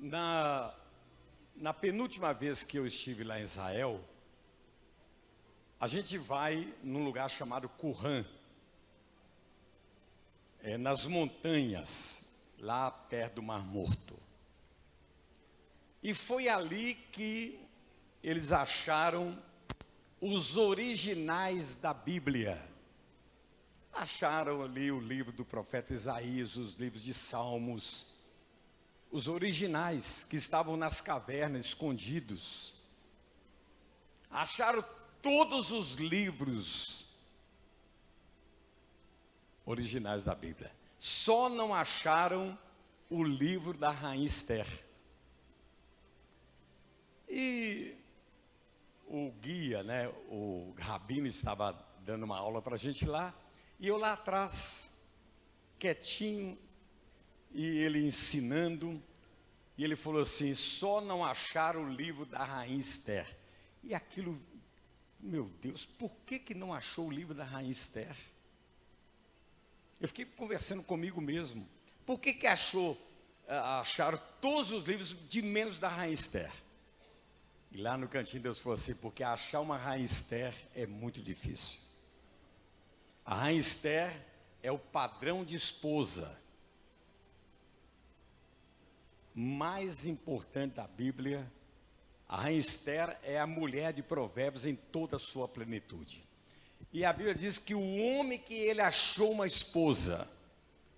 Na penúltima vez que eu estive lá em Israel, a gente vai num lugar chamado Qumran, nas montanhas, lá perto do Mar Morto. E foi ali que eles acharam os originais da Bíblia. Acharam ali o livro do profeta Isaías, os livros de Salmos, os originais que estavam nas cavernas, escondidos. Acharam todos os livros originais da Bíblia. Só não acharam o livro da Rainha Esther. E o guia, o rabino estava dando uma aula para a gente lá, e eu lá atrás, quietinho, e ele ensinando, e ele falou assim: só não acharam o livro da Rainha Esther. E aquilo, meu Deus, por que não achou o livro da Rainha Esther? Eu fiquei conversando comigo mesmo. Por que acharam todos os livros de menos da Rainha Esther? E lá no cantinho Deus falou assim: porque achar uma Rainha Esther é muito difícil. A Rainha Esther é o padrão de esposa mais importante da Bíblia. A Rainha Esther é a mulher de Provérbios em toda a sua plenitude. E a Bíblia diz que o homem que ele achou uma esposa,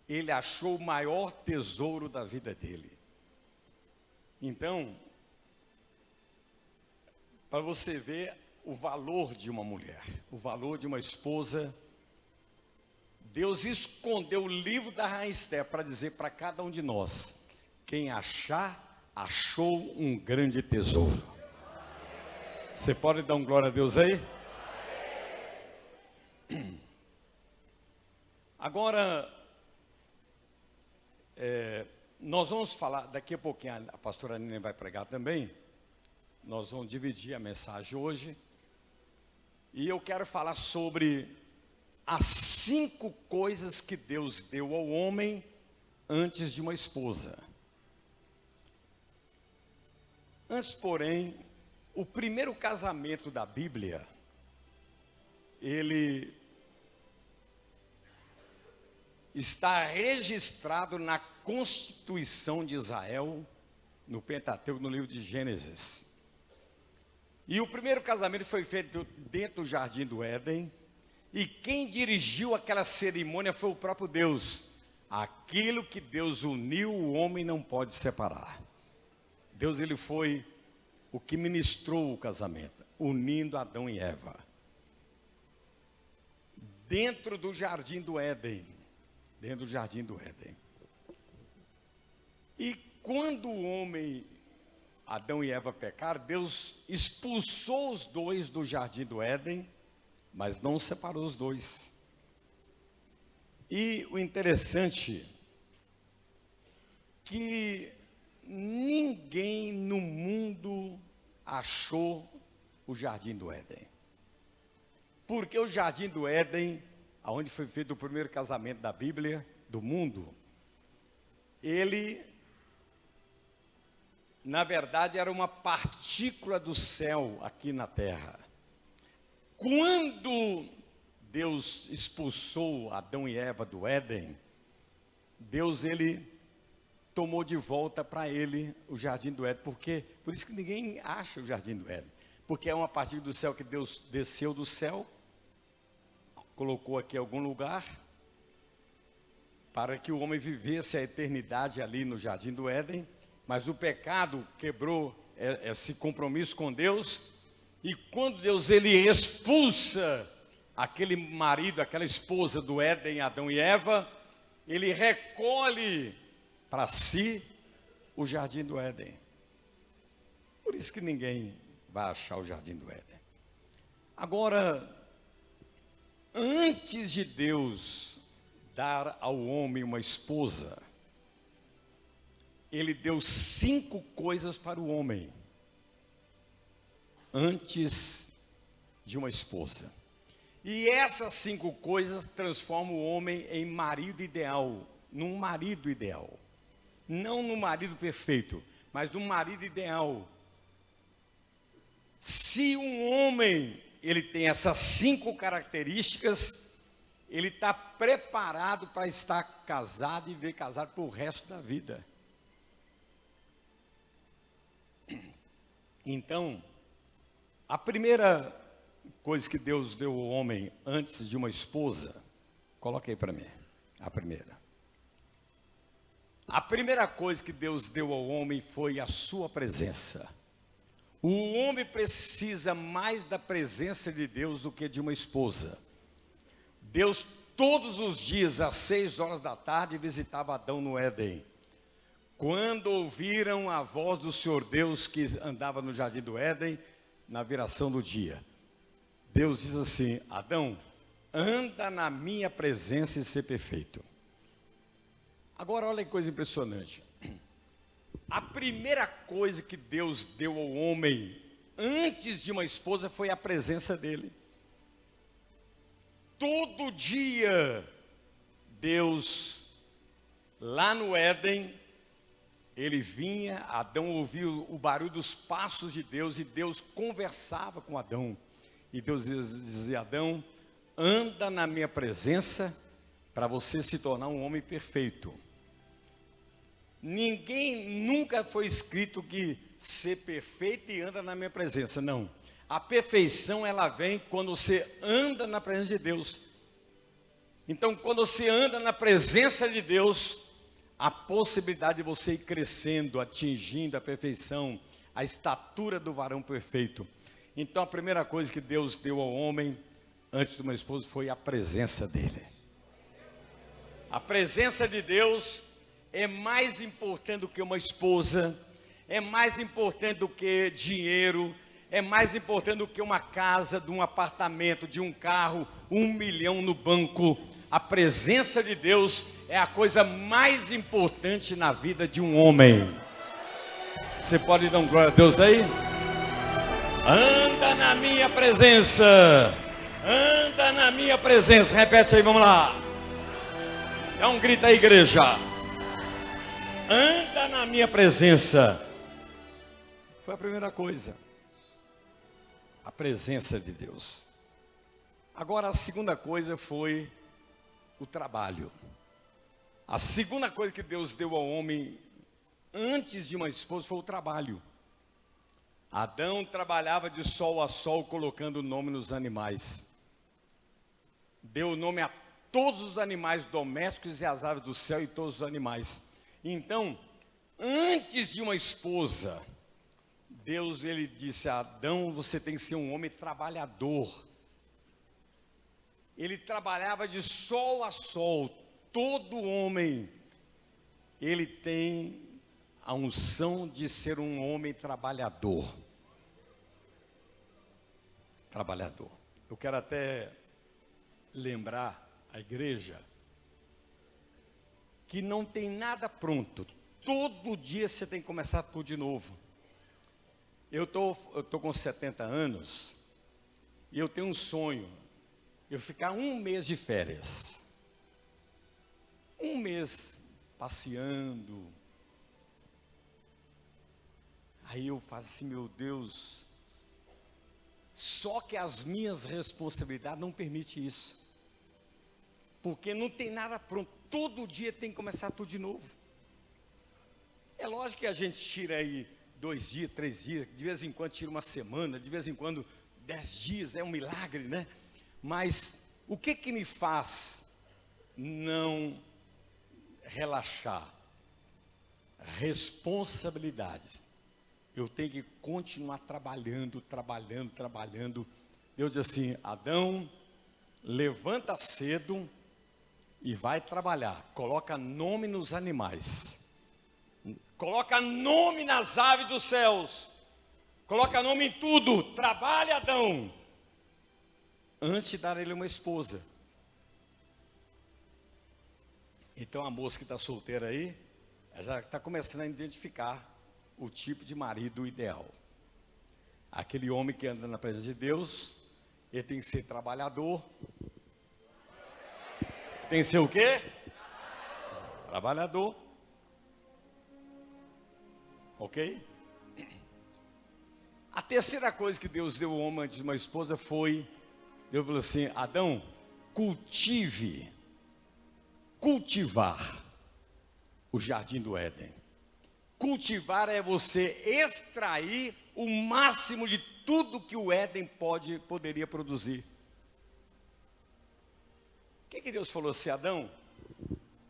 ele achou o maior tesouro da vida dele. Então, para você ver o valor de uma mulher, o valor de uma esposa, Deus escondeu o livro da Rainha Esther para dizer para cada um de nós: quem achar, achou um grande tesouro. Você pode dar um glória a Deus aí? Agora, nós vamos falar, daqui a pouquinho a pastora Nina vai pregar também. Nós vamos dividir a mensagem hoje. E eu quero falar sobre as 5 coisas que Deus deu ao homem antes de uma esposa. Antes, porém, o primeiro casamento da Bíblia, ele está registrado na Constituição de Israel, no Pentateuco, no livro de Gênesis. E o primeiro casamento foi feito dentro do Jardim do Éden, e quem dirigiu aquela cerimônia foi o próprio Deus. Aquilo que Deus uniu, o homem não pode separar. Deus, ele foi o que ministrou o casamento, unindo Adão e Eva. Dentro do Jardim do Éden. Dentro do Jardim do Éden. E quando o homem, Adão e Eva pecaram, Deus expulsou os dois do Jardim do Éden, mas não separou os dois. E o interessante que ninguém no mundo achou o Jardim do Éden. Porque o Jardim do Éden, onde foi feito o primeiro casamento da Bíblia, do mundo, ele, na verdade, era uma partícula do céu aqui na terra. Quando Deus expulsou Adão e Eva do Éden, Deus, ele tomou de volta para ele o Jardim do Éden. Por isso que ninguém acha o Jardim do Éden. Porque é uma partícula do céu que Deus desceu do céu, colocou aqui em algum lugar, para que o homem vivesse a eternidade ali no Jardim do Éden. Mas o pecado quebrou esse compromisso com Deus. E quando Deus, ele expulsa aquele marido, aquela esposa do Éden, Adão e Eva, ele recolhe para si o Jardim do Éden. Por isso que ninguém vai achar o Jardim do Éden. Agora, antes de Deus dar ao homem uma esposa, ele deu 5 coisas para o homem antes de uma esposa. E essas 5 coisas transformam o homem em marido ideal, num marido ideal. Não no marido perfeito, mas um marido ideal. Se um homem, ele tem essas 5 características, ele está preparado para estar casado e ver casado para o resto da vida. Então, a primeira coisa que Deus deu ao homem antes de uma esposa, coloca aí para mim, a primeira. A primeira coisa que Deus deu ao homem foi a sua presença. O homem precisa mais da presença de Deus do que de uma esposa. Deus, todos os dias, às 6 horas da tarde, visitava Adão no Éden. Quando ouviram a voz do Senhor Deus que andava no jardim do Éden, na viração do dia, Deus diz assim: Adão, anda na minha presença e ser perfeito. Agora olha que coisa impressionante. A primeira coisa que Deus deu ao homem antes de uma esposa foi a presença dele. Todo dia, Deus, lá no Éden, ele vinha, Adão ouvia o barulho dos passos de Deus e Deus conversava com Adão. E Deus dizia: Adão, anda na minha presença para você se tornar um homem perfeito. Nunca foi escrito que ser perfeito e anda na minha presença, não. A perfeição, ela vem quando você anda na presença de Deus. Então, quando você anda na presença de Deus, a possibilidade de você ir crescendo, atingindo a perfeição, a estatura do varão perfeito. Então, a primeira coisa que Deus deu ao homem, antes de uma esposa, foi a presença dele. A presença de Deus é mais importante do que uma esposa, é mais importante do que dinheiro, é mais importante do que uma casa, de um apartamento, de um carro, 1 milhão no banco. A presença de Deus é a coisa mais importante na vida de um homem. Você pode dar um glória a Deus aí? Anda na minha presença, anda na minha presença. Repete aí, vamos lá. Dá um grito aí, igreja. Anda na minha presença. Foi a primeira coisa. A presença de Deus. Agora a segunda coisa foi o trabalho. A segunda coisa que Deus deu ao homem antes de uma esposa foi o trabalho. Adão trabalhava de sol a sol colocando nome nos animais. Deu nome a todos os animais domésticos e às aves do céu e todos os animais. Então, antes de uma esposa, Deus, ele disse a Adão: você tem que ser um homem trabalhador. Ele trabalhava de sol a sol. Todo homem, ele tem a unção de ser um homem trabalhador. Trabalhador. Eu quero até lembrar a igreja que não tem nada pronto. Todo dia você tem que começar tudo de novo. Eu tô com 70 anos e eu tenho um sonho. Eu ficar 1 mês de férias. 1 mês passeando. Aí eu faço assim: meu Deus. Só que as minhas responsabilidades não permitem isso. Porque não tem nada pronto. Todo dia tem que começar tudo de novo. É lógico que a gente tira aí 2 dias, 3 dias, de vez em quando tira uma semana, de vez em quando 10 dias, é um milagre, né? Mas o que me faz não relaxar? Responsabilidades. Eu tenho que continuar trabalhando. Deus diz assim: Adão, levanta cedo e vai trabalhar. Coloca nome nos animais. Coloca nome nas aves dos céus. Coloca nome em tudo. Trabalha, Adão. Antes de dar a ele uma esposa. Então a moça que está solteira aí, já está começando a identificar o tipo de marido ideal. Aquele homem que anda na presença de Deus, ele tem que ser trabalhador. Tem que ser o quê? Trabalhador. Ok? A terceira coisa que Deus deu ao homem antes de uma esposa foi, Deus falou assim: Adão, cultivar o jardim do Éden. Cultivar é você extrair o máximo de tudo que o Éden poderia produzir. O que Deus falou assim: Adão,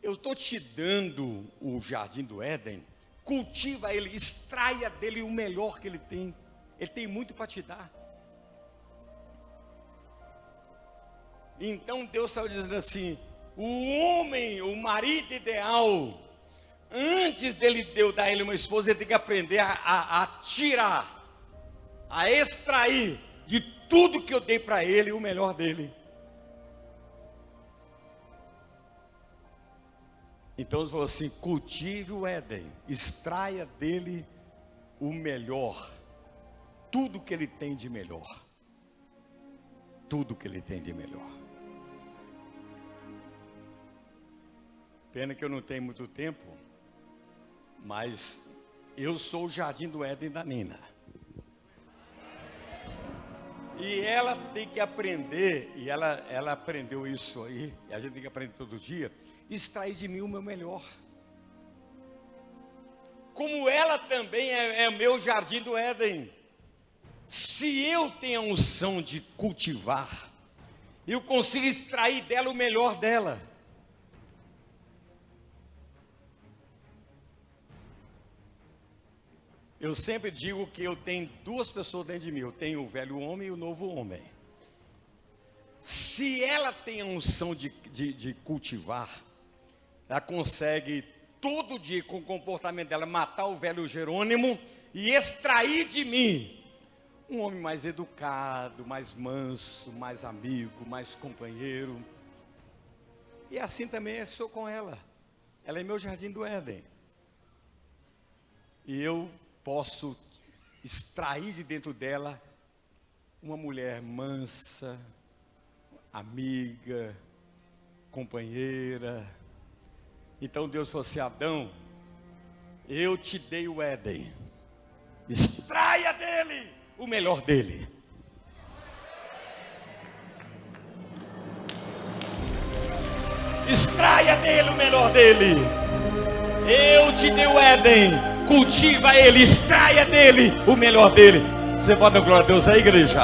eu estou te dando o jardim do Éden, cultiva ele, extraia dele o melhor que ele tem muito para te dar. Então Deus estava dizendo assim: o homem, o marido ideal, antes de eu dar ele uma esposa, ele tem que aprender a tirar, a extrair de tudo que eu dei para ele o melhor dele. Então ele falou assim: cultive o Éden, extraia dele o melhor, tudo que ele tem de melhor. Tudo que ele tem de melhor. Pena que eu não tenho muito tempo, mas eu sou o jardim do Éden da Nina. E ela tem que aprender, e ela aprendeu isso aí, e a gente tem que aprender todo dia, extrair de mim o meu melhor. Como ela também é meu jardim do Éden. Se eu tenho a unção de cultivar, eu consigo extrair dela o melhor dela. Eu sempre digo que eu tenho duas pessoas dentro de mim. Eu tenho o velho homem e o novo homem. Se ela tem a unção de cultivar, ela consegue todo dia com o comportamento dela matar o velho Jerônimo e extrair de mim um homem mais educado, mais manso, mais amigo, mais companheiro. E assim também sou com ela. Ela é meu jardim do Éden. E eu posso extrair de dentro dela uma mulher mansa, amiga, companheira. Então Deus falou assim: Adão, eu te dei o Éden, extraia dele o melhor dele. Extraia dele o melhor dele. Eu te dei o Éden, cultiva ele, extraia dele o melhor dele. Você pode dar glória a Deus aí, igreja?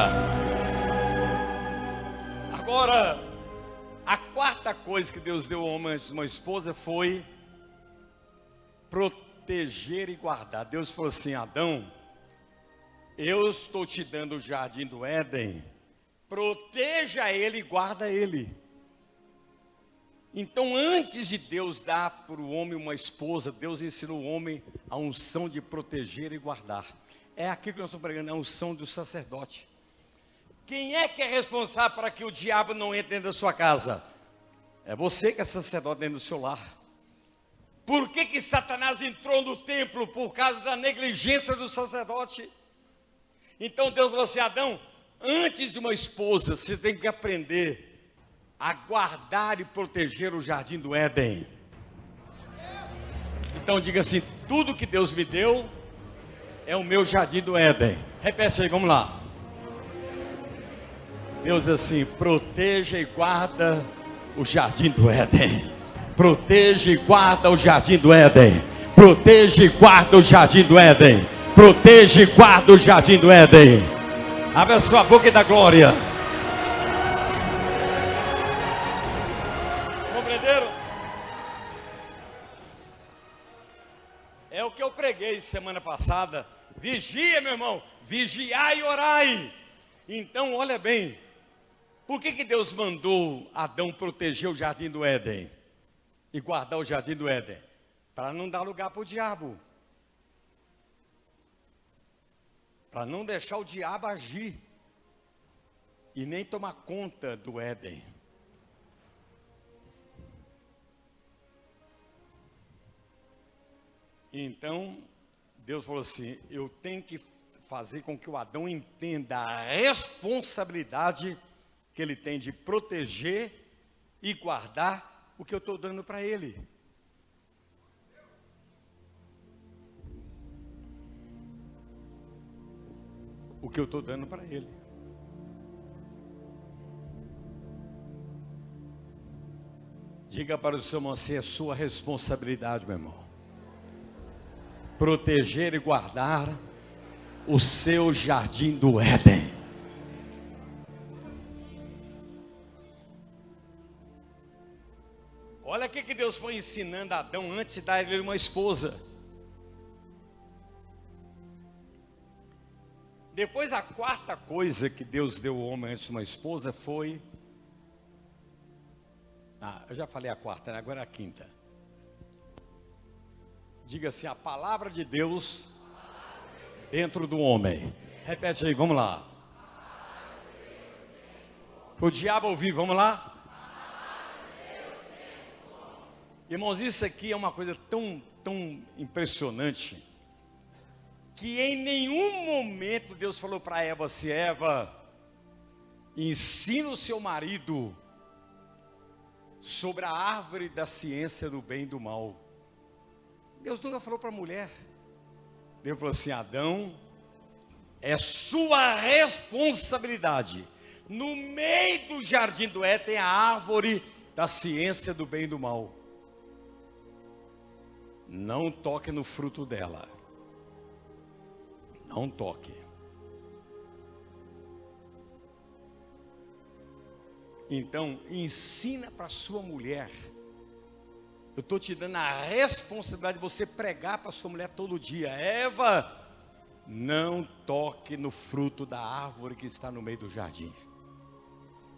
Agora, a quarta coisa que Deus deu ao homem antes de uma esposa foi proteger e guardar. Deus falou assim: Adão, eu estou te dando o jardim do Éden, proteja ele e guarda ele. Então, antes de Deus dar para o homem uma esposa, Deus ensinou o homem a unção de proteger e guardar. É aquilo que nós estamos pregando, a unção do sacerdote. Quem é que é responsável para que o diabo não entre dentro da sua casa? É você que é sacerdote dentro do seu lar. Por que Satanás entrou no templo? Por causa da negligência do sacerdote. Então Deus falou assim: Adão, antes de uma esposa, você tem que aprender a guardar e proteger o jardim do Éden. Então diga assim: tudo que Deus me deu é o meu jardim do Éden. Repete aí, vamos lá. Deus assim: proteja e guarda o jardim do Éden. Proteja e guarda o jardim do Éden. Proteja e guarda o jardim do Éden. Proteja e guarda o jardim do Éden. Abra sua boca e dá glória. Compreenderam? É o que eu preguei semana passada. Vigia, meu irmão. Vigiai e orai. Então, olha bem. Por que Deus mandou Adão proteger o jardim do Éden? E guardar o jardim do Éden? Para não dar lugar para o diabo. Para não deixar o diabo agir. E nem tomar conta do Éden. Então, Deus falou assim: eu tenho que fazer com que o Adão entenda a responsabilidade que ele tem de proteger e guardar o que eu estou dando para ele. o que eu estou dando para ele. Diga para o seu irmão assim: é sua responsabilidade, meu irmão, proteger e guardar o seu jardim do Éden. Olha o que Deus foi ensinando a Adão antes de dar a ele uma esposa. Depois, a quarta coisa que Deus deu ao homem antes de uma esposa foi... eu já falei a quarta, né? Agora é a quinta. Diga assim: a palavra de Deus dentro do homem. Repete aí, vamos lá. O diabo ouvir, vamos lá. Irmãos, isso aqui é uma coisa tão impressionante, que em nenhum momento Deus falou para Eva assim: Eva, ensina o seu marido sobre a árvore da ciência do bem e do mal. Deus nunca falou para a mulher. Deus falou assim: Adão, é sua responsabilidade. No meio do jardim do Éden tem a árvore da ciência do bem e do mal. Não toque no fruto dela. Não toque. Então, ensina para sua mulher. Eu estou te dando a responsabilidade de você pregar para sua mulher todo dia: Eva, não toque no fruto da árvore que está no meio do jardim.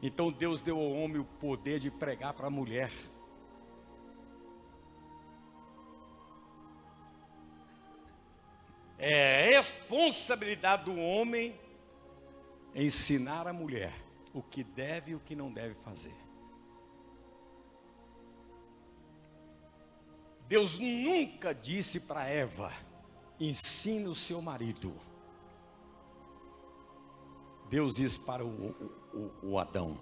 Então Deus deu ao homem o poder de pregar para a mulher. É responsabilidade do homem ensinar a mulher o que deve e o que não deve fazer. Deus nunca disse para Eva: ensine o seu marido. Deus disse para o Adão: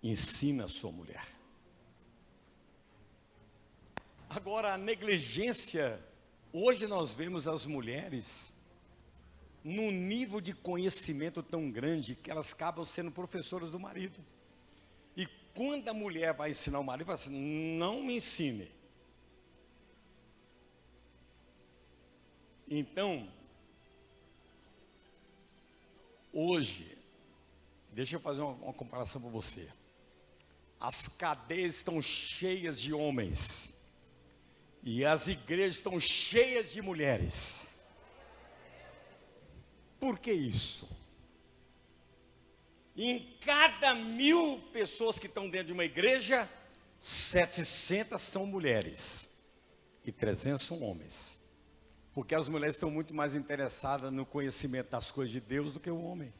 ensina a sua mulher. Agora, a negligência, hoje nós vemos as mulheres num nível de conhecimento tão grande que elas acabam sendo professoras do marido. E quando a mulher vai ensinar o marido, fala assim: não me ensine. Então, hoje, deixa eu fazer uma comparação com você. As cadeias estão cheias de homens e as igrejas estão cheias de mulheres. Por que isso? Em cada 1000 pessoas que estão dentro de uma igreja, 700 são mulheres e 300 são homens. Porque as mulheres estão muito mais interessadas no conhecimento das coisas de Deus do que o homem.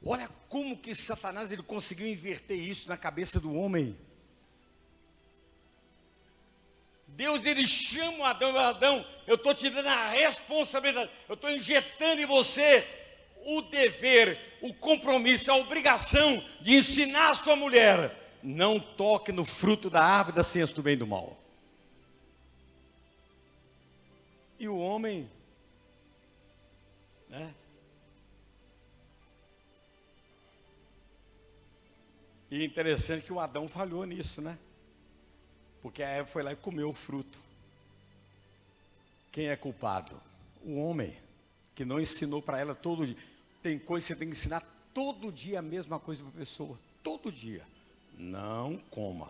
Olha como que Satanás ele conseguiu inverter isso na cabeça do homem. Deus ele chama o Adão: Adão, eu estou te dando a responsabilidade, eu estou injetando em você o dever, o compromisso, a obrigação de ensinar a sua mulher: não toque no fruto da árvore da ciência do bem e do mal. E o homem, né? E interessante que o Adão falhou nisso, né? Porque a Eva foi lá e comeu o fruto. Quem é culpado? O homem, que não ensinou para ela todo dia. Tem coisa que você tem que ensinar todo dia a mesma coisa para a pessoa. Todo dia. Não coma.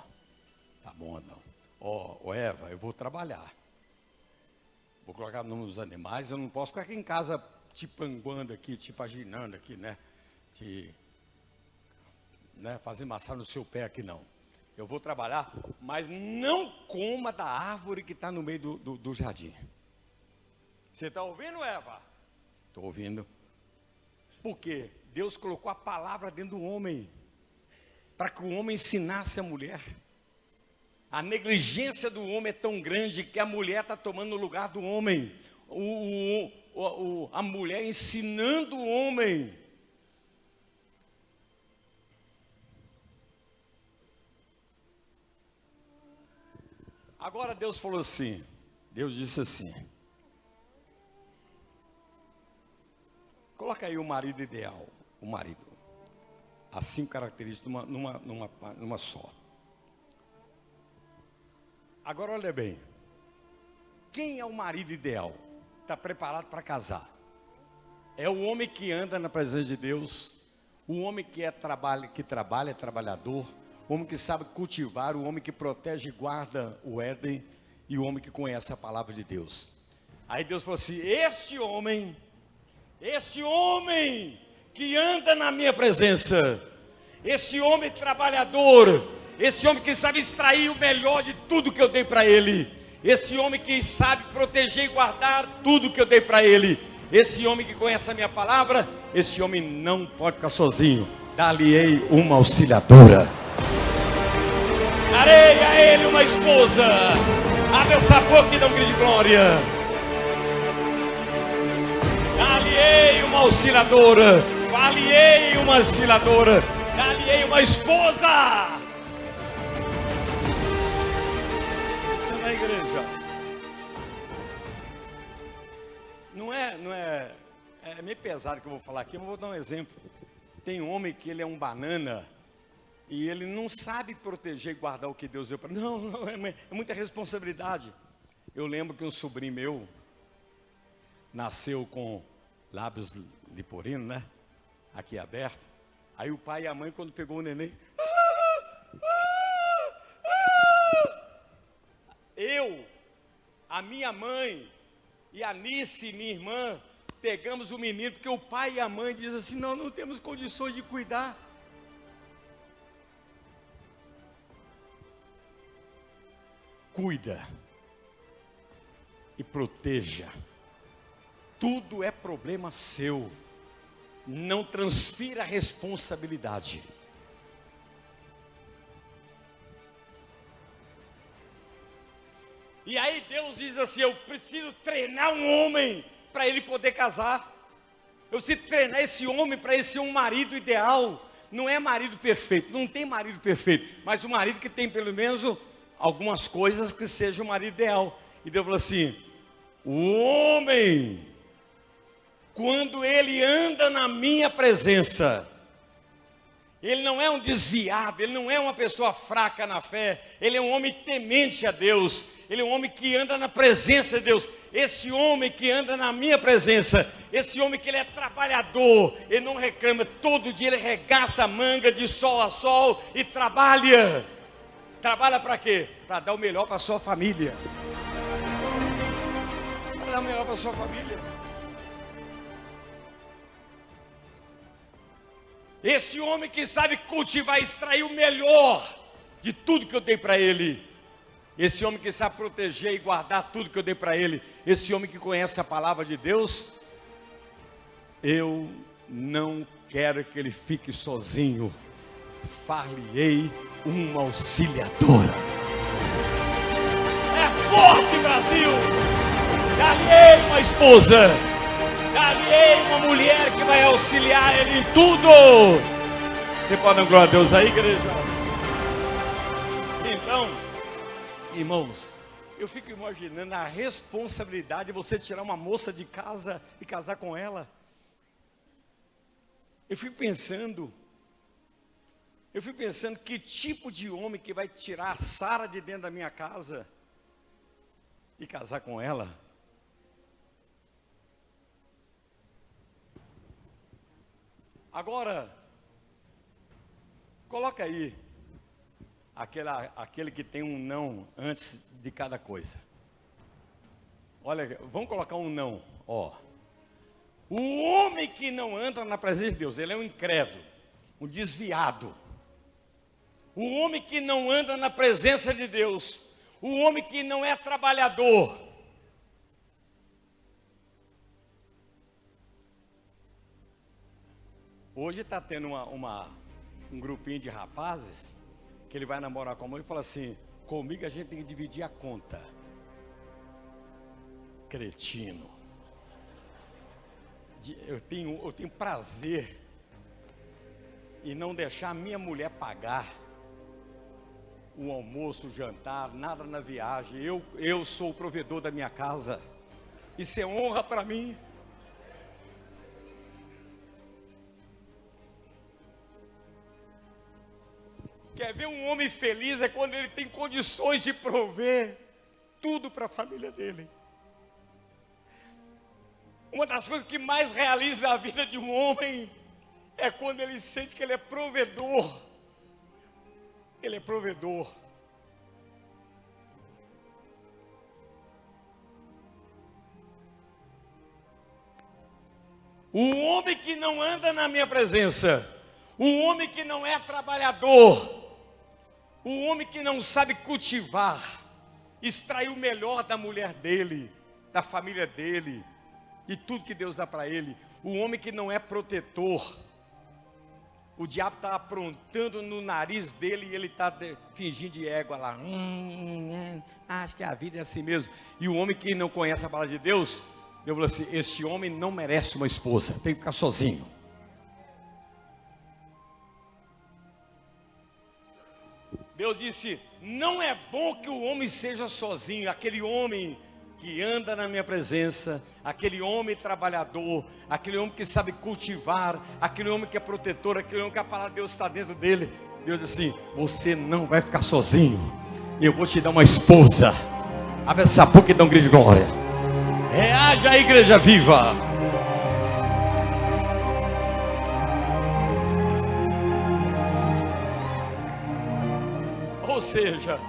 Tá bom, Adão. Ó, Eva, eu vou trabalhar. Vou colocar o nome dos animais. Eu não posso ficar aqui em casa te panguando aqui, te paginando aqui, né? Fazer massagem no seu pé aqui, não. Eu vou trabalhar, mas não coma da árvore que está no meio do jardim. Você está ouvindo, Eva? Estou ouvindo. Por quê? Deus colocou a palavra dentro do homem, para que o homem ensinasse a mulher. A negligência do homem é tão grande que a mulher está tomando o lugar do homem. A mulher ensinando o homem. Agora Deus falou assim, Deus disse assim: Coloca aí o marido ideal, o marido. As 5 características numa só. Agora olha bem. Quem é o marido ideal? Está preparado para casar? É o homem que anda na presença de Deus, o homem que trabalha, é trabalhador, o homem que sabe cultivar, o homem que protege e guarda o Éden, e o homem que conhece a palavra de Deus. Aí Deus falou assim: este homem que anda na minha presença, esse homem trabalhador, esse homem que sabe extrair o melhor de tudo que eu dei para ele, esse homem que sabe proteger e guardar tudo que eu dei para ele, esse homem que conhece a minha palavra, esse homem não pode ficar sozinho. Dar-lhe-ei uma auxiliadora. Darei a ele uma esposa. Abre essa boca e dá um grito de glória. Dar-lhe-ei uma auxiliadora. Fale-ei uma auxiliadora. Dar-lhe-ei uma esposa. Você na igreja. É meio pesado que eu vou falar aqui, mas vou dar um exemplo. Tem um homem que ele é um banana e ele não sabe proteger e guardar o que Deus deu para ele. Não, é muita responsabilidade. Eu lembro que um sobrinho meu nasceu com lábios leporino, né? Aqui aberto. Aí o pai e a mãe, quando pegou o neném, a minha mãe e a Nice, minha irmã, pegamos o menino, porque o pai e a mãe dizem assim: não temos condições de cuidar. Cuida e proteja. Tudo é problema seu. Não transfira a responsabilidade. E aí Deus diz assim: eu preciso treinar um homem para ele poder casar. Eu preciso treinar esse homem para ele ser um marido ideal. Não é marido perfeito, não tem marido perfeito, mas um marido que tem pelo menos algumas coisas que seja o marido ideal. E Deus falou assim: o homem, quando ele anda na minha presença, ele não é um desviado, ele não é uma pessoa fraca na fé, ele é um homem temente a Deus, ele é um homem que anda na presença de Deus. Esse homem que anda na minha presença, esse homem que ele é trabalhador, ele não reclama, todo dia ele regaça a manga de sol a sol e trabalha. Trabalha para quê? Para dar o melhor para a sua família. Para dar o melhor para a sua família. Esse homem que sabe cultivar, extrair o melhor de tudo que eu dei para ele. Esse homem que sabe proteger e guardar tudo que eu dei para ele. Esse homem que conhece a palavra de Deus. Eu não quero que ele fique sozinho. Far-lhe-ei uma auxiliadora. É forte, Brasil! Dar-lhe-ei uma esposa. Dar-lhe-ei uma mulher que vai auxiliar ele em tudo. Você pode dar glória a Deus aí, igreja? Então, irmãos, eu fico imaginando a responsabilidade de você tirar uma moça de casa e casar com ela. Eu fico pensando que tipo de homem que vai tirar a Sara de dentro da minha casa e casar com ela. Agora, coloca aí aquele que tem um não antes de cada coisa. Olha, vamos colocar um não, ó. O homem que não anda na presença de Deus, ele é um incrédulo, um desviado. O homem que não anda na presença de Deus, o homem que não é trabalhador. Hoje está tendo um grupinho de rapazes que ele vai namorar com a mãe e fala assim: comigo a gente tem que dividir a conta. Cretino. Eu tenho prazer em não deixar a minha mulher pagar o almoço, o jantar, nada na viagem. Eu sou o provedor da minha casa. Isso é honra para mim. Quer ver um homem feliz é quando ele tem condições de prover tudo para a família dele. Uma das coisas que mais realiza a vida de um homem é quando ele sente que ele é provedor. Ele é provedor. Um homem que não anda na minha presença, um homem que não é trabalhador, um homem que não sabe cultivar, extrair o melhor da mulher dele, da família dele, de tudo que Deus dá para ele. Um homem que não é protetor, o diabo está aprontando no nariz dele e ele está fingindo de égua lá. Acho que a vida é assim mesmo. E o homem que não conhece a palavra de Deus, eu falo assim: este homem não merece uma esposa, tem que ficar sozinho. Deus disse: não é bom que o homem seja sozinho. Aquele homem que anda na minha presença, aquele homem trabalhador, aquele homem que sabe cultivar, aquele homem que é protetor, aquele homem que a palavra de Deus está dentro dele. Deus diz assim: você não vai ficar sozinho, eu vou te dar uma esposa. Abre essa boca e dá um grito de glória. Reage a igreja viva. Ou seja,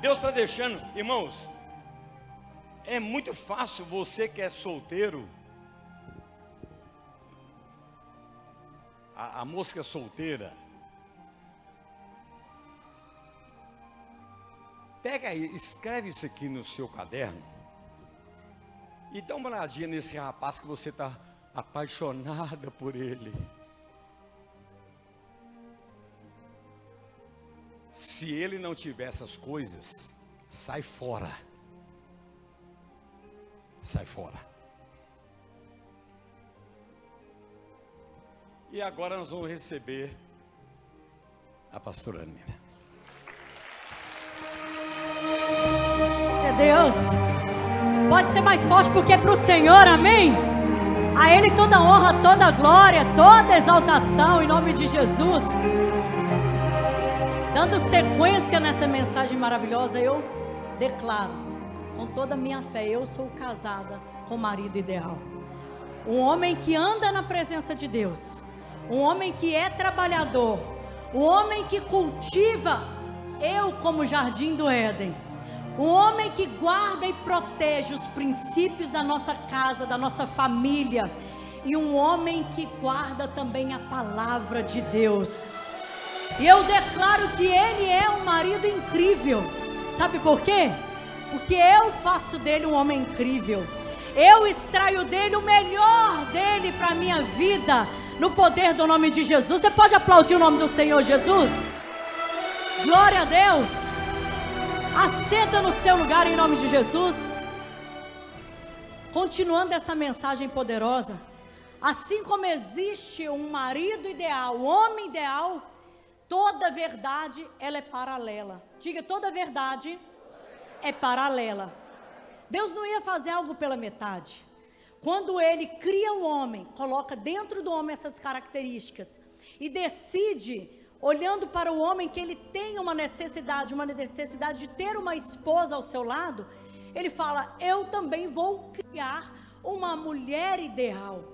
Deus está deixando, irmãos, é muito fácil você que é solteiro, a moça que é solteira, pega aí, escreve isso aqui no seu caderno e dá uma olhadinha nesse rapaz que você está apaixonada por ele. Se ele não tiver essas coisas, sai fora. Sai fora. E agora nós vamos receber a pastora Nina. É Deus. Pode ser mais forte porque é para o Senhor, amém? A Ele toda honra, toda glória, toda exaltação em nome de Jesus. Dando sequência nessa mensagem maravilhosa, eu declaro com toda a minha fé: eu sou casada com o marido ideal. Um homem que anda na presença de Deus, um homem que é trabalhador, um homem que cultiva, eu como jardim do Éden, um homem que guarda e protege os princípios da nossa casa, da nossa família, e um homem que guarda também a palavra de Deus. E eu declaro que ele é um marido incrível. Sabe por quê? Porque eu faço dele um homem incrível. Eu extraio dele o melhor dele para a minha vida, no poder do nome de Jesus. Você pode aplaudir o nome do Senhor Jesus? Glória a Deus. Assenta no seu lugar em nome de Jesus. Continuando essa mensagem poderosa, assim como existe um marido ideal, um homem ideal, toda verdade ela é paralela. Diga: toda verdade é paralela. Deus não ia fazer algo pela metade. Quando Ele cria o homem, coloca dentro do homem essas características e decide, olhando para o homem, que ele tem uma necessidade de ter uma esposa ao seu lado, Ele fala: eu também vou criar uma mulher ideal.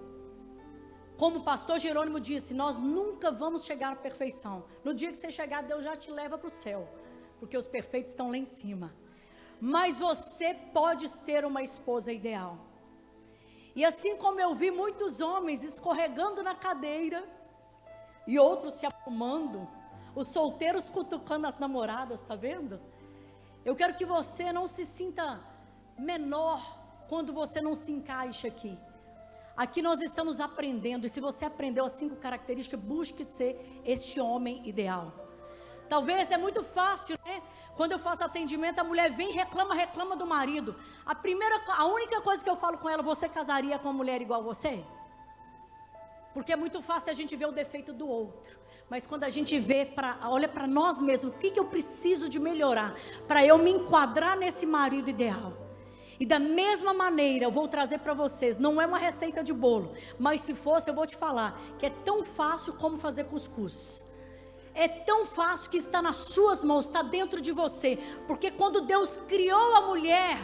Como o pastor Jerônimo disse, nós nunca vamos chegar à perfeição. No dia que você chegar, Deus já te leva para o céu, porque os perfeitos estão lá em cima. Mas você pode ser uma esposa ideal. E assim como eu vi muitos homens escorregando na cadeira e outros se arrumando, os solteiros cutucando as namoradas, está vendo? Eu quero que você não se sinta menor quando você não se encaixa aqui. Aqui nós estamos aprendendo, e se você aprendeu as 5 características, busque ser este homem ideal. Talvez é muito fácil, né? Quando eu faço atendimento, a mulher vem e reclama do marido. A única coisa que eu falo com ela: você casaria com uma mulher igual a você? Porque é muito fácil a gente ver o defeito do outro. Mas quando a gente olha para nós mesmos, o que eu preciso de melhorar para eu me enquadrar nesse marido ideal? E da mesma maneira eu vou trazer para vocês, não é uma receita de bolo, mas se fosse eu vou te falar que é tão fácil como fazer cuscuz. é tão fácil que está nas suas mãos, está dentro de você. Porque quando Deus criou a mulher,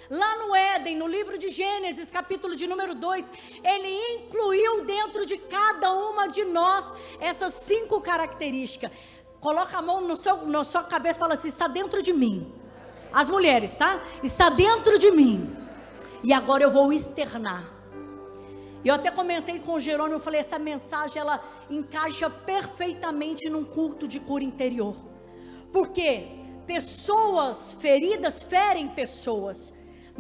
lá no Éden, no livro de Gênesis, capítulo de número 2, Ele incluiu dentro de cada uma de nós essas 5 características. Coloca a mão na sua cabeça e fala assim: está dentro de mim. As mulheres, tá? Está dentro de mim. E agora eu vou externar. E eu até comentei com o Jerônimo, eu falei, essa mensagem ela encaixa perfeitamente num culto de cura interior. Porque pessoas feridas ferem pessoas,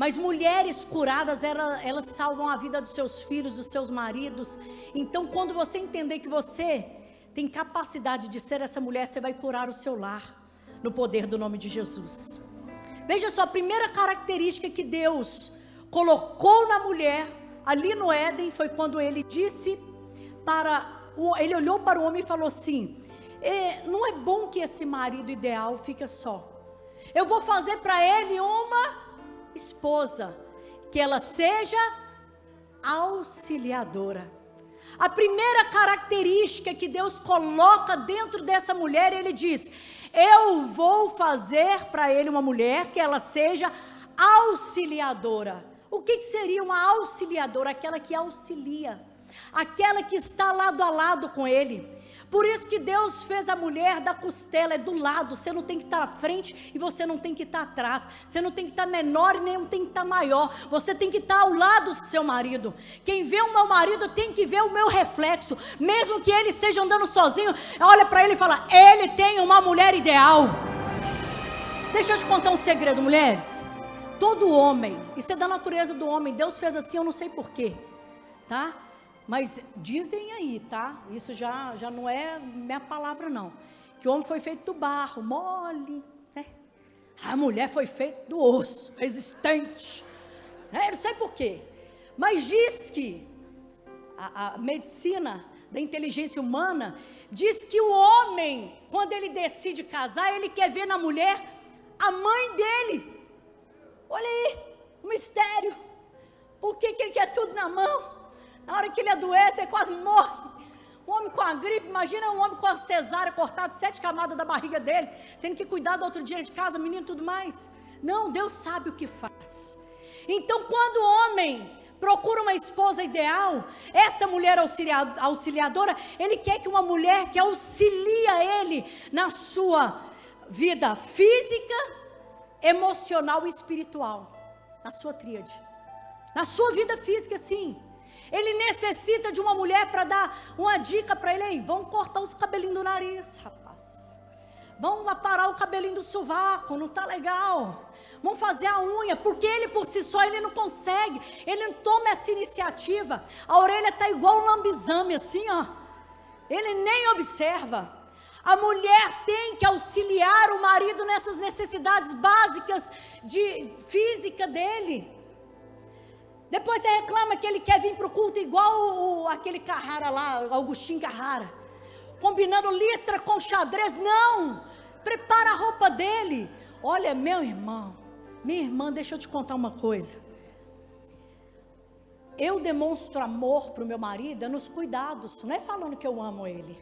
mas mulheres curadas, elas salvam a vida dos seus filhos, dos seus maridos. Então, quando você entender que você tem capacidade de ser essa mulher, você vai curar o seu lar, no poder do nome de Jesus. Veja só, a primeira característica que Deus colocou na mulher, ali no Éden, foi quando Ele disse Ele olhou para o homem e falou assim: não é bom que esse marido ideal fique só. Eu vou fazer para ele uma esposa, que ela seja auxiliadora. A primeira característica que Deus coloca dentro dessa mulher, Ele diz: eu vou fazer para ele uma mulher que ela seja auxiliadora. O que seria uma auxiliadora? Aquela que auxilia, aquela que está lado a lado com ele. Por isso que Deus fez a mulher da costela, é do lado. Você não tem que estar à frente e você não tem que estar atrás. Você não tem que estar menor e nem tem que estar maior. Você tem que estar ao lado do seu marido. Quem vê o meu marido tem que ver o meu reflexo. Mesmo que ele esteja andando sozinho, olha para ele e fala: ele tem uma mulher ideal. Deixa eu te contar um segredo, mulheres. Todo homem, isso é da natureza do homem. Deus fez assim, eu não sei porquê, tá? Mas dizem aí, tá? Isso já não é minha palavra não. Que o homem foi feito do barro, mole, né? A mulher foi feita do osso, resistente. Eu não sei porquê. Mas diz que a medicina da inteligência humana diz que o homem, quando ele decide casar, ele quer ver na mulher a mãe dele. Olha aí, um mistério. Por que ele quer tudo na mão? Na hora que ele adoece, ele quase morre. Um homem com a gripe, imagina um homem com a cesárea cortada, 7 camadas da barriga dele, tendo que cuidar do outro dia de casa, menino e tudo mais. Não, Deus sabe o que faz. Então, quando o homem procura uma esposa ideal, essa mulher auxiliadora, ele quer que uma mulher que auxilia ele na sua vida física, emocional e espiritual, na sua tríade, na sua vida física, sim. Ele necessita de uma mulher para dar uma dica para ele. Aí, vamos cortar os cabelinhos do nariz, rapaz. Vamos aparar o cabelinho do sovaco, não está legal. Vamos fazer a unha, porque ele por si só ele não consegue. Ele não toma essa iniciativa. A orelha está igual um lambizame assim, ó. Ele nem observa. A mulher tem que auxiliar o marido nessas necessidades básicas de física dele. Depois você reclama que ele quer vir para o culto igual aquele Carrara lá, Augustinho Carrara, combinando listra com xadrez. Não, prepara a roupa dele. Olha, meu irmão, minha irmã, deixa eu te contar uma coisa. Eu demonstro amor para o meu marido nos cuidados, não é falando que eu amo ele.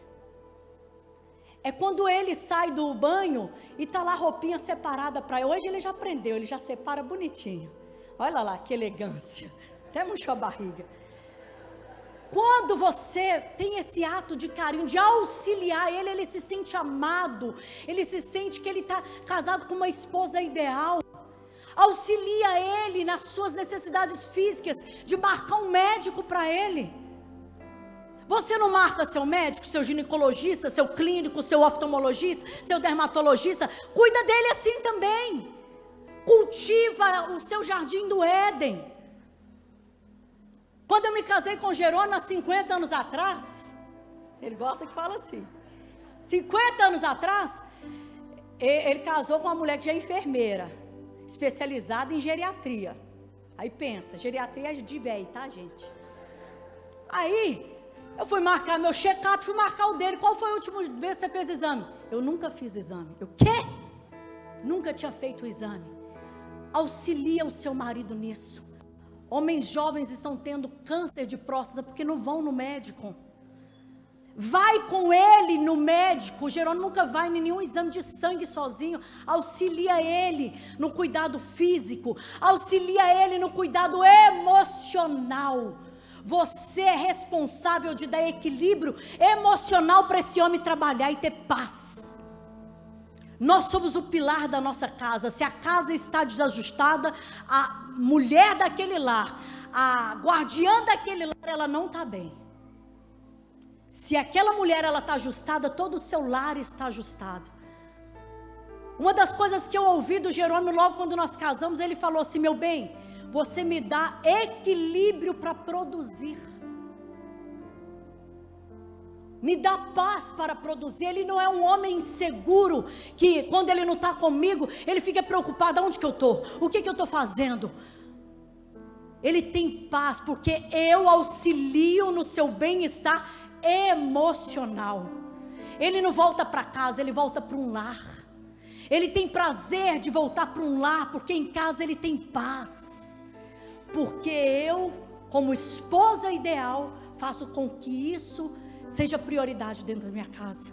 É quando ele sai do banho e está lá a roupinha separada para ele. Hoje ele já aprendeu, ele já separa bonitinho. Olha lá, que elegância. Até murchou a barriga. Quando você tem esse ato de carinho, de auxiliar ele, ele se sente amado. Ele se sente que ele está casado com uma esposa ideal. Auxilia ele nas suas necessidades físicas, de marcar um médico para ele. Você não marca seu médico, seu ginecologista, seu clínico, seu oftalmologista, seu dermatologista? Cuida dele assim também. Cultiva o seu jardim do Éden. Quando eu me casei com o Jerônimo há 50 anos atrás, ele gosta que fala assim, 50 anos atrás, ele casou com uma mulher que já é enfermeira, especializada em geriatria. Aí pensa, geriatria é de velho, tá, gente? Aí, eu fui marcar meu check-up, fui marcar o dele. Qual foi a última vez que você fez exame? Eu nunca fiz exame. Eu, quê? Nunca tinha feito o exame. Auxilia o seu marido nisso. Homens jovens estão tendo câncer de próstata porque não vão no médico. vai com ele no médico. O Jerônimo nunca vai em nenhum exame de sangue sozinho. Auxilia ele no cuidado físico, auxilia ele no cuidado emocional. Você é responsável de dar equilíbrio emocional para esse homem trabalhar e ter paz. Nós somos o pilar da nossa casa. Se a casa está desajustada, a mulher daquele lar, a guardiã daquele lar, ela não está bem. Se aquela mulher ela está ajustada, todo o seu lar está ajustado. Uma das coisas que eu ouvi do Jerônimo logo quando nós casamos, ele falou assim: meu bem, você me dá equilíbrio para produzir, me dá paz para produzir. Ele não é um homem inseguro, que quando ele não está comigo, ele fica preocupado: aonde que eu estou? O que eu estou fazendo? Ele tem paz, porque eu auxilio no seu bem-estar emocional. Ele não volta para casa, ele volta para um lar. Ele tem prazer de voltar para um lar, porque em casa ele tem paz. Porque eu, como esposa ideal, faço com que isso seja prioridade dentro da minha casa.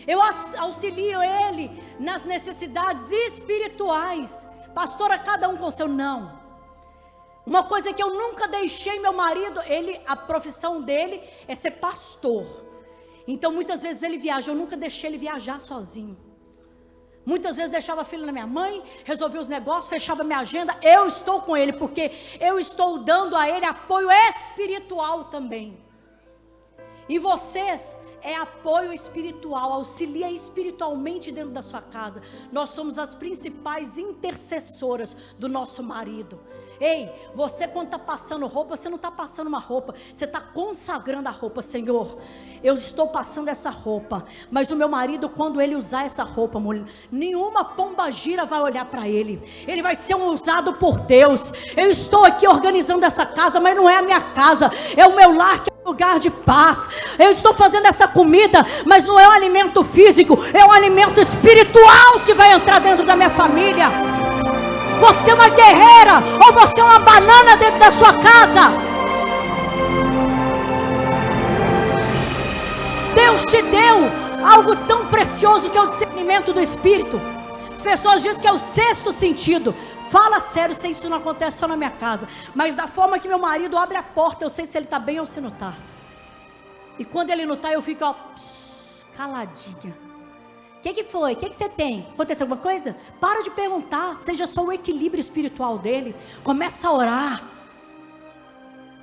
Eu auxilio ele nas necessidades espirituais. Pastora, cada um com o seu. Não. Uma coisa que eu nunca deixei meu marido, a profissão dele é ser pastor. Então muitas vezes ele viaja, eu nunca deixei ele viajar sozinho. Muitas vezes deixava a filha na minha mãe, resolvia os negócios, fechava minha agenda. Eu estou com ele, porque eu estou dando a ele apoio espiritual também. E vocês é apoio espiritual, auxilia espiritualmente dentro da sua casa. Nós somos as principais intercessoras do nosso marido. Ei, você quando está passando roupa, você não está passando uma roupa, você está consagrando a roupa. Senhor, eu estou passando essa roupa, mas o meu marido, quando ele usar essa roupa, nenhuma pombagira vai olhar para ele, ele vai ser um usado por Deus. Eu estou aqui organizando essa casa, mas não é a minha casa, é o meu lar, que é um lugar de paz. Eu estou fazendo essa comida, mas não é um alimento físico, é um alimento espiritual que vai entrar dentro da minha família. Você é uma guerreira, ou você é uma banana dentro da sua casa? Deus te deu algo tão precioso que é o discernimento do Espírito. As pessoas dizem que é o sexto sentido. Fala sério, se isso não acontece só na minha casa, mas da forma que meu marido abre a porta, eu sei se ele está bem ou se não está. E quando ele não está, eu fico caladinha. O que foi? O que você tem? Aconteceu alguma coisa? Para de perguntar, seja só o equilíbrio espiritual dele. Começa a orar.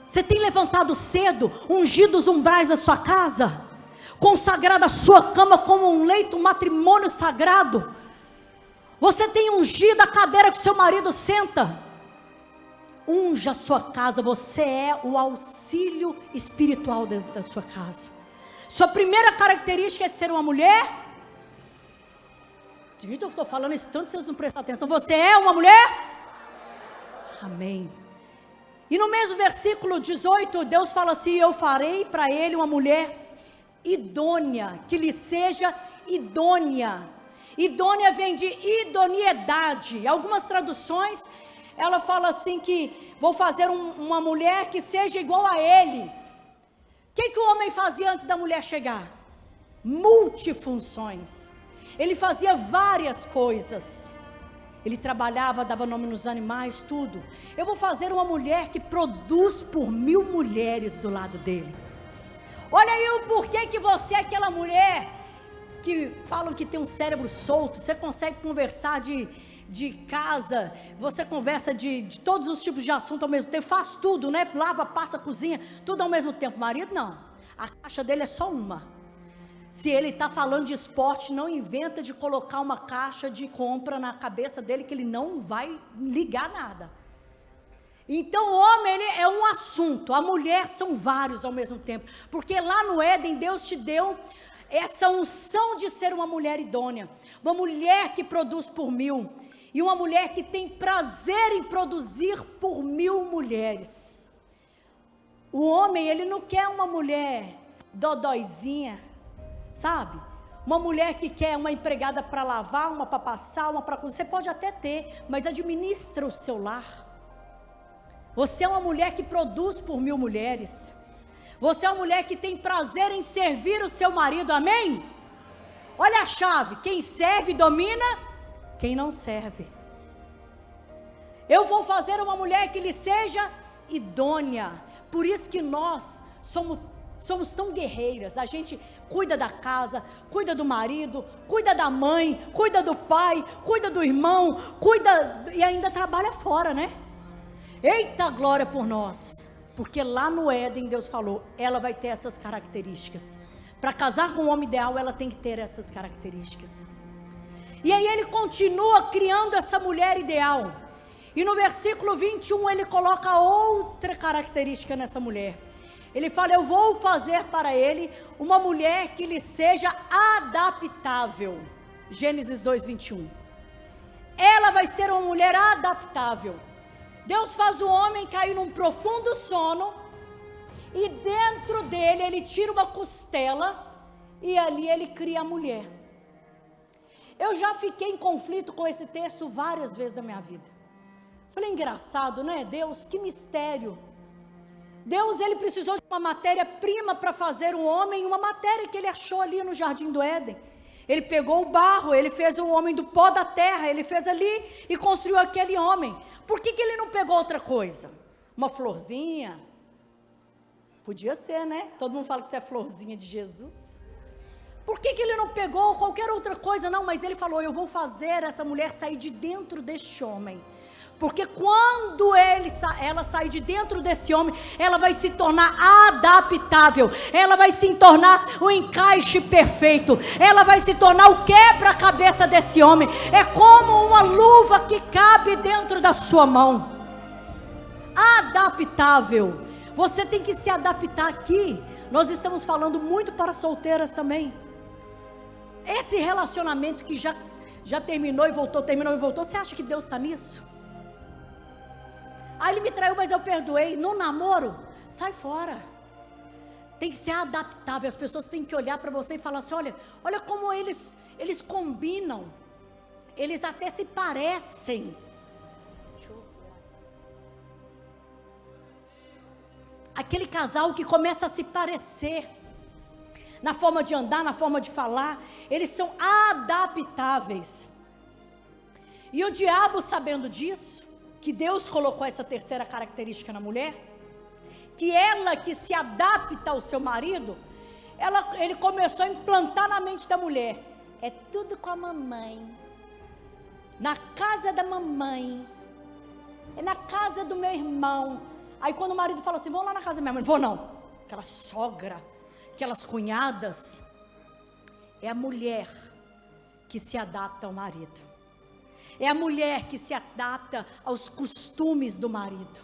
Você tem levantado cedo, ungido os umbrais da sua casa, consagrado a sua cama como um leito, um matrimônio sagrado. Você tem ungido a cadeira que seu marido senta. Unja a sua casa, você é o auxílio espiritual dentro da sua casa. Sua primeira característica é ser uma mulher. Gente, eu estou falando isso tanto, vocês não prestam atenção. Você é uma mulher? Amém. E no mesmo versículo 18, Deus fala assim: eu farei para ele uma mulher idônea, que lhe seja idônea. Idônea vem de idoneidade. Algumas traduções, ela fala assim que vou fazer uma mulher que seja igual a ele. O que o homem fazia antes da mulher chegar? Multifunções. Ele fazia várias coisas. Ele trabalhava, dava nome nos animais, tudo. Eu vou fazer uma mulher que produz por 1000 mulheres do lado dele. Olha aí o porquê que você é aquela mulher que falam que tem um cérebro solto. Você consegue conversar de casa, você conversa de todos os tipos de assunto ao mesmo tempo, faz tudo, né? Lava, passa, cozinha, tudo ao mesmo tempo. Marido não, a caixa dele é só uma. Se ele está falando de esporte, não inventa de colocar uma caixa de compra na cabeça dele, que ele não vai ligar nada. Então o homem, ele é um assunto, a mulher são vários ao mesmo tempo, porque lá no Éden Deus te deu essa unção de ser uma mulher idônea, uma mulher que produz por 1000, e uma mulher que tem prazer em produzir por 1000 mulheres. O homem, ele não quer uma mulher dodóizinha, sabe? Uma mulher que quer uma empregada para lavar, uma para passar, uma para cozinhar. Você pode até ter, mas administra o seu lar. Você é uma mulher que produz por 1000 mulheres. Você é uma mulher que tem prazer em servir o seu marido, amém? Olha a chave, quem serve domina, quem não serve. Eu vou fazer uma mulher que lhe seja idônea. Por isso que nós somos tão guerreiras. A gente cuida da casa, cuida do marido, cuida da mãe, cuida do pai, cuida do irmão, cuida e ainda trabalha fora, né? Eita glória por nós. Porque lá no Éden Deus falou, ela vai ter essas características. Para casar com o homem ideal, ela tem que ter essas características. E aí ele continua criando essa mulher ideal. E no versículo 21 ele coloca outra característica nessa mulher. Ele fala, eu vou fazer para ele uma mulher que lhe seja adaptável. Gênesis 2:21. Ela vai ser uma mulher adaptável. Deus faz o homem cair num profundo sono, e dentro dele ele tira uma costela, e ali ele cria a mulher. Eu já fiquei em conflito com esse texto várias vezes na minha vida. Falei, engraçado, né? Deus, que mistério. Deus, ele precisou de uma matéria-prima para fazer o homem, uma matéria que ele achou ali no Jardim do Éden. Ele pegou o barro, ele fez o homem do pó da terra, ele fez ali e construiu aquele homem. Por que ele não pegou outra coisa? Uma florzinha? Podia ser, né? Todo mundo fala que você é florzinha de Jesus. Por que ele não pegou qualquer outra coisa? Não, mas ele falou, eu vou fazer essa mulher sair de dentro deste homem. Porque quando ela sair de dentro desse homem, ela vai se tornar adaptável, ela vai se tornar o encaixe perfeito, ela vai se tornar o quebra-cabeça desse homem. É como uma luva que cabe dentro da sua mão. Adaptável. Você tem que se adaptar aqui. Nós estamos falando muito para solteiras também. Esse relacionamento que já terminou e voltou, você acha que Deus está nisso? Ah, ele me traiu, mas eu perdoei. No namoro, sai fora. Tem que ser adaptável. As pessoas têm que olhar para você e falar assim, olha como eles combinam. Eles até se parecem. Aquele casal que começa a se parecer. Na forma de andar, na forma de falar. Eles são adaptáveis. E o diabo, sabendo disso, que Deus colocou essa terceira característica na mulher, que ela que se adapta ao seu marido, ele começou a implantar na mente da mulher, é tudo com a mamãe, na casa da mamãe, é na casa do meu irmão. Aí quando o marido fala assim, vamos lá na casa da minha mãe, vou não, aquela sogra, aquelas cunhadas, é a mulher que se adapta ao marido. É a mulher que se adapta aos costumes do marido.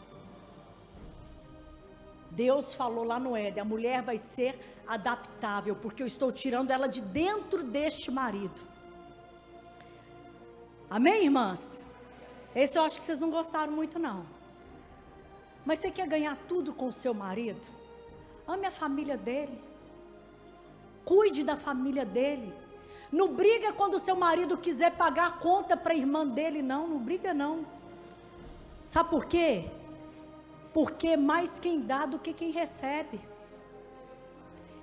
Deus falou lá no Éden, a mulher vai ser adaptável, porque eu estou tirando ela de dentro deste marido. Amém, irmãs? Esse eu acho que vocês não gostaram muito não. Mas você quer ganhar tudo com o seu marido? Ame a família dele. Cuide da família dele. Não briga quando o seu marido quiser pagar a conta para a irmã dele, não briga não. Sabe por quê? Porque mais quem dá do que quem recebe.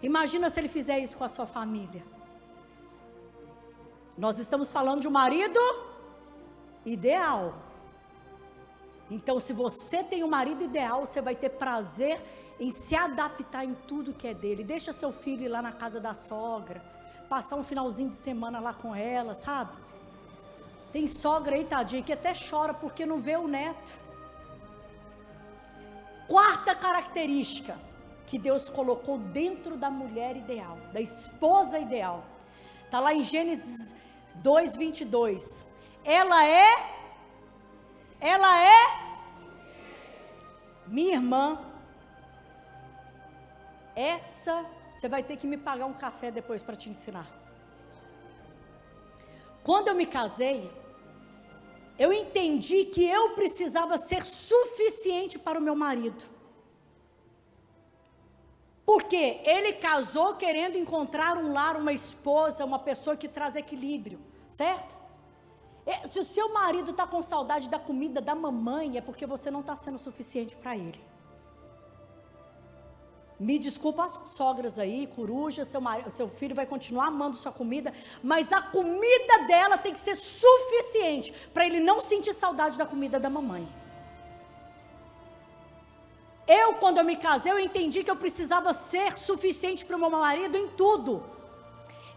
Imagina se ele fizer isso com a sua família. Nós estamos falando de um marido ideal. Então, se você tem um marido ideal, você vai ter prazer em se adaptar em tudo que é dele. Deixa seu filho ir lá na casa da sogra, passar um finalzinho de semana lá com ela, sabe? Tem sogra aí, tadinha, que até chora porque não vê o neto. Quarta característica que Deus colocou dentro da mulher ideal, da esposa ideal, está lá em Gênesis 2:22. Ela é minha irmã. Essa você vai ter que me pagar um café depois para te ensinar. Quando eu me casei, eu entendi que eu precisava ser suficiente para o meu marido. Porque ele casou querendo encontrar um lar, uma esposa, uma pessoa que traz equilíbrio, certo? Se o seu marido está com saudade da comida da mamãe, é porque você não está sendo suficiente para ele. Me desculpa as sogras aí, coruja, seu filho vai continuar amando sua comida, mas a comida dela tem que ser suficiente para ele não sentir saudade da comida da mamãe. Quando eu me casei, eu entendi que eu precisava ser suficiente para o meu marido em tudo.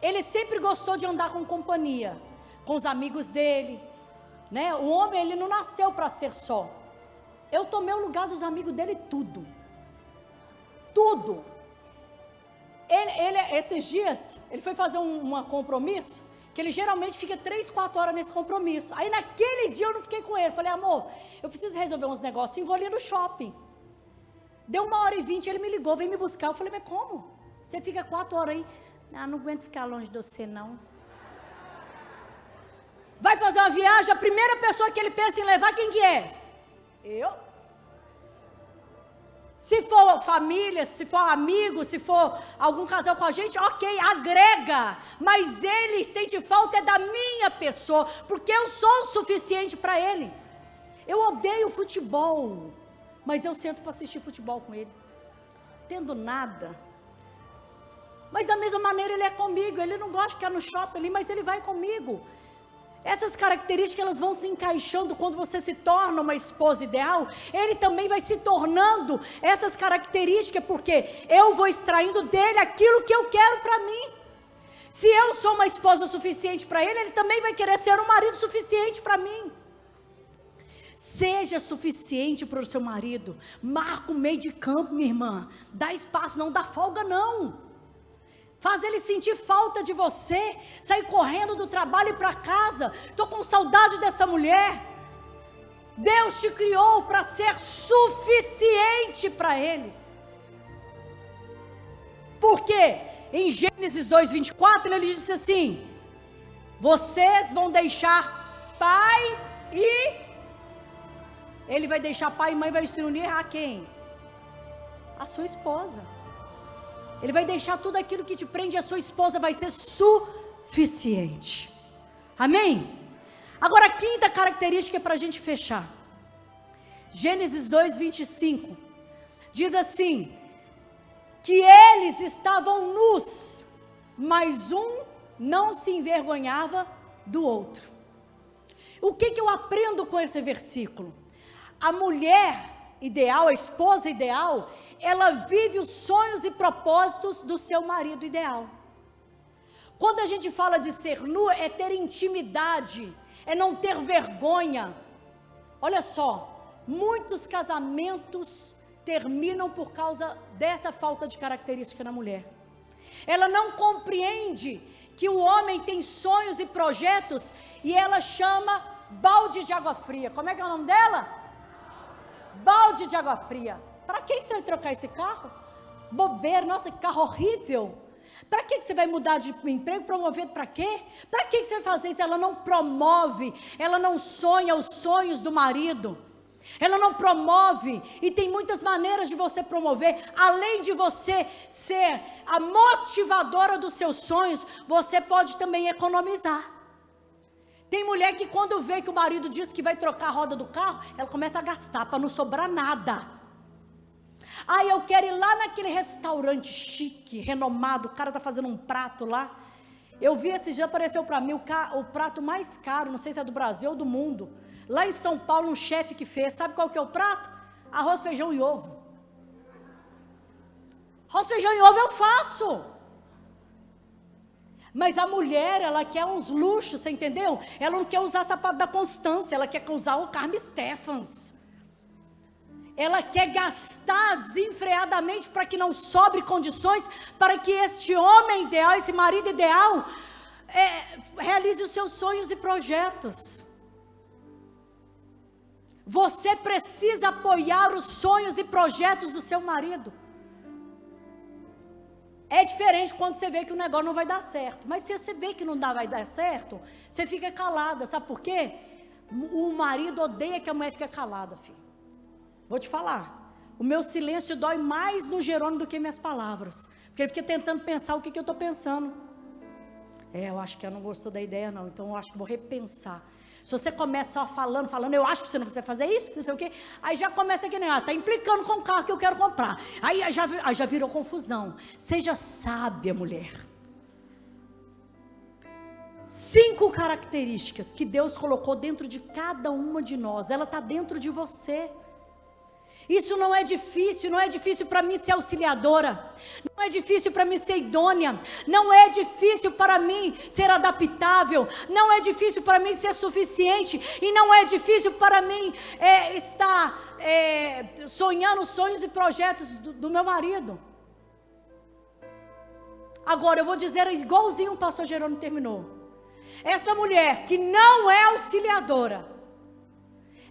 Ele sempre gostou de andar com companhia, com os amigos dele, né? O homem, ele não nasceu para ser só. Eu tomei o lugar dos amigos dele tudo. Esses dias, ele foi fazer um compromisso, que ele geralmente fica 3, 4 horas nesse compromisso. Aí naquele dia eu não fiquei com ele, falei, amor, eu preciso resolver uns negócios, vou ali no shopping. Deu 1h20, ele me ligou, veio me buscar. Eu falei, mas como? Você fica 4 horas aí? Não aguento ficar longe de você, não. Vai fazer uma viagem, a primeira pessoa que ele pensa em levar, quem que é? Eu. Se for família, se for amigo, se for algum casal com a gente, ok, agrega. Mas ele sente falta da minha pessoa, porque eu sou o suficiente para ele. Eu odeio futebol, mas eu sento para assistir futebol com ele. Não entendo nada. Mas da mesma maneira ele é comigo, ele não gosta de ficar no shopping ali, mas ele vai comigo. Essas características, elas vão se encaixando quando você se torna uma esposa ideal, ele também vai se tornando essas características, porque eu vou extraindo dele aquilo que eu quero para mim. Se eu sou uma esposa suficiente para ele, ele também vai querer ser um marido suficiente para mim. Seja suficiente para o seu marido, marca o meio de campo, minha irmã, dá espaço, não dá folga não. Faz ele sentir falta de você, sair correndo do trabalho e para casa. Estou com saudade dessa mulher. Deus te criou para ser suficiente para ele. Porque em Gênesis 2:24 ele disse assim: vocês vão deixar pai e... Ele vai deixar pai e mãe, vai se unir a quem? A sua esposa. Ele vai deixar tudo aquilo que te prende a sua esposa, vai ser suficiente. Amém? Agora a quinta característica para a gente fechar. Gênesis 2:25 diz assim: que eles estavam nus, mas um não se envergonhava do outro. O que eu aprendo com esse versículo? A mulher ideal, a esposa ideal, ela vive os sonhos e propósitos do seu marido ideal. Quando a gente fala de ser nu, é ter intimidade, é não ter vergonha. Olha só, muitos casamentos terminam por causa dessa falta de característica na mulher. Ela não compreende que o homem tem sonhos e projetos e ela chama balde de água fria. Como é que é o nome dela? Balde de água fria. Para que você vai trocar esse carro? Bobeira, nossa, que carro horrível. Para que você vai mudar de emprego? Promovido para quê? Para que você vai fazer isso? Ela não promove, ela não sonha os sonhos do marido. Ela não promove, e tem muitas maneiras de você promover. Além de você ser a motivadora dos seus sonhos, você pode também economizar. Tem mulher que quando vê que o marido diz que vai trocar a roda do carro, ela começa a gastar para não sobrar nada. Eu quero ir lá naquele restaurante chique, renomado, o cara está fazendo um prato lá. Eu vi esse dia, apareceu para mim o prato mais caro, não sei se é do Brasil ou do mundo. Lá em São Paulo, um chefe que fez, sabe qual que é o prato? Arroz, feijão e ovo. Arroz, feijão e ovo eu faço. Mas a mulher, ela quer uns luxos, você entendeu? Ela não quer usar sapato da Constância, ela quer usar o Carme Stephens. Ela quer gastar desenfreadamente para que não sobre condições, para que este homem ideal, esse marido ideal, realize os seus sonhos e projetos. Você precisa apoiar os sonhos e projetos do seu marido. É diferente quando você vê que o negócio não vai dar certo. Mas se você vê que não vai dar certo, você fica calada. Sabe por quê? O marido odeia que a mulher fique calada, filho. Vou te falar. O meu silêncio dói mais no Jerônimo do que minhas palavras. Porque ele fica tentando pensar o que eu estou pensando. Eu acho que ela não gostou da ideia não. Então eu acho que vou repensar. Se você começa só falando, eu acho que você não vai fazer isso, não sei o quê, aí já começa aqui, né? Está implicando com o carro que eu quero comprar. Aí já virou confusão. Seja sábia, mulher. 5 características que Deus colocou dentro de cada uma de nós. Ela está dentro de você. Isso não é difícil para mim ser auxiliadora, não é difícil para mim ser idônea, não é difícil para mim ser adaptável, não é difícil para mim ser suficiente, e não é difícil para mim estar sonhando sonhos e projetos do meu marido. Agora eu vou dizer igualzinho o pastor Jerônimo terminou. Essa mulher que não é auxiliadora,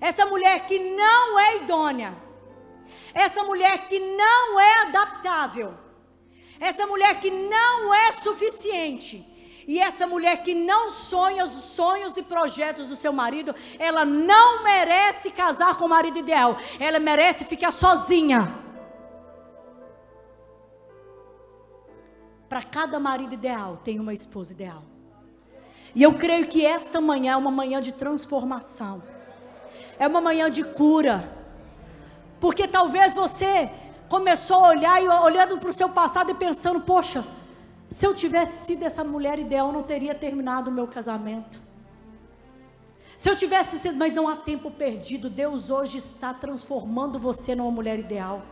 essa mulher que não é idônea, essa mulher que não é adaptável, essa mulher que não é suficiente, e essa mulher que não sonha os sonhos e projetos do seu marido, ela não merece casar com o marido ideal, ela merece ficar sozinha. Para cada marido ideal tem uma esposa ideal. E eu creio que esta manhã é uma manhã de transformação, é uma manhã de cura. Porque talvez você começou a olhar, e olhando para o seu passado e pensando, poxa, se eu tivesse sido essa mulher ideal, eu não teria terminado o meu casamento. Se eu tivesse sido, mas não há tempo perdido, Deus hoje está transformando você numa mulher ideal.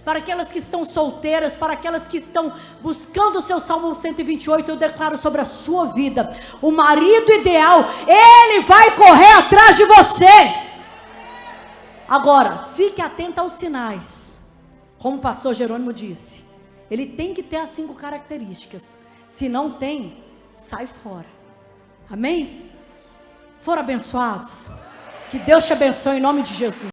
Para aquelas que estão solteiras, para aquelas que estão buscando o seu Salmo 128, eu declaro sobre a sua vida, o marido ideal, ele vai correr atrás de você. Agora, fique atento aos sinais. Como o pastor Jerônimo disse, ele tem que ter as 5 características. Se não tem, sai fora. Amém? Foram abençoados? Que Deus te abençoe em nome de Jesus.